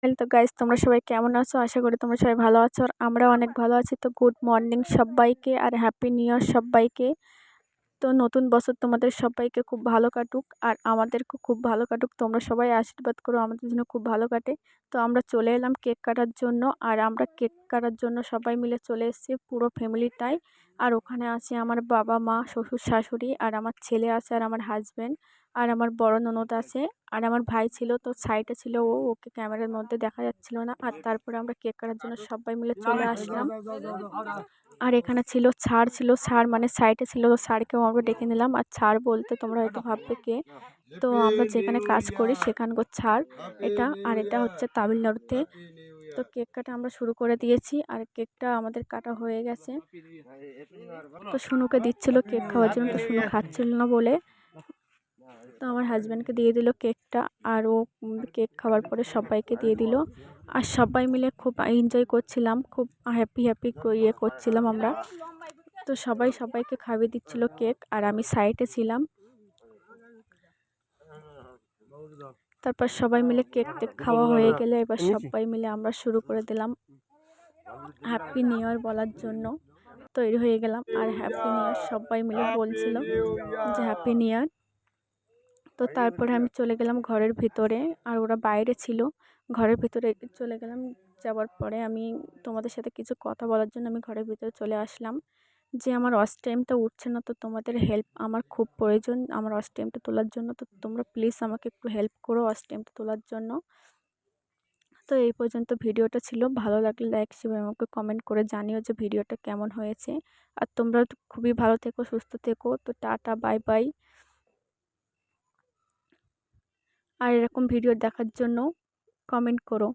তো গাইস, তোমরা সবাই কেমন আছো? আশা করি তোমরা সবাই ভালো আছো আর আমরা অনেক ভালো আছি। তো গুড মর্নিং সবাইকে আর হ্যাপি নিউ ইয়ার সবাইকে। তো নতুন বছর তোমাদের সবাইকে খুব ভালো কাটুক আর আমাদেরকে খুব ভালো কাটুক। তোমরা সবাই আশীর্বাদ করো আমাদের জন্য খুব ভালো কাটে। তো আমরা চলে এলাম কেক কাটার জন্য, আর আমরা কেক কাটার জন্য সবাই মিলে চলে এসেছি পুরো ফ্যামিলিটাই। আর ওখানে আছে আমার বাবা মা শ্বশুর শাশুড়ি আর আমার ছেলে আছে আর আমার হাজব্যান্ড আর আমার বড় ননদ আছে আর আমার ভাই ছিল, তো সাইডে ছিল ওকে ক্যামেরার মধ্যে দেখা যাচ্ছিল না। আর তারপরে আমরা কেক কাটার জন্য সবাই মিলে চলে আসলাম। আর এখানে ছিল স্যার মানে সাইডে ছিল, তো স্যারকেও আমরা ডেকে নিলাম। আর স্যার বলতে তোমরা হয়তো ভাববে কে, তো আমরা যেখানে কাজ করি সেখানকার স্যার এটা। আর এটা হচ্ছে তামিলনাড়ুতে। তো কেক কাটা আমরা শুরু করে দিয়েছি আর কেকটা আমাদের কাটা হয়ে গেছে। তো শুনুকে দিচ্ছিল কেক খাওয়ার জন্য, তো শুনু খাচ্ছিল না বলে তো আমার হাজব্যান্ডকে দিয়ে দিল কেকটা। আর ও কেক খাওয়ার পরে সবাইকে দিয়ে দিল। আর সবাই মিলে খুব এনজয় করছিলাম, খুব হ্যাপি করছিলাম আমরা। তো সবাই সবাইকে খাইয়ে দিচ্ছিল কেক আর আমি সাইডে ছিলাম। তারপর সবাই মিলে কেক খাওয়া হয়ে গেলে এবার সবাই মিলে আমরা শুরু করে দিলাম হ্যাপি নিউ ইয়ার বলার জন্য। তৈরি হয়ে গেলাম আর হ্যাপি নিউ ইয়ার সবাই মিলে বলছিল যে হ্যাপি নিউ ইয়ার। তো তারপরে আমি চলে গেলাম ঘরের ভিতরে আর ওরা বাইরে ছিল। ঘরের ভিতরে চলে গেলাম, যাওয়ার পরে আমি তোমাদের সাথে কিছু কথা বলার জন্য আমি ঘরের ভিতরে চলে আসলাম। যে আমার ওয়াচ টাইমটা উঠছে না, তো তোমাদের হেল্প আমার খুব প্রয়োজন আমার ওয়াচ টাইমটা তোলার জন্য। তো তোমরা প্লিজ আমাকে একটু হেল্প করো ওয়াচ টাইমটা তোলার জন্য। তো এই পর্যন্ত ভিডিওটা ছিল। ভালো লাগলে লাইক শেয়ার আমাকে কমেন্ট করে জানিও যে ভিডিওটা কেমন হয়েছে। আর তোমরা খুবই ভালো থেকো, সুস্থ থেকো। তো টাটা, বাই বাই। আর এরকম ভিডিও দেখার জন্য কমেন্ট করো।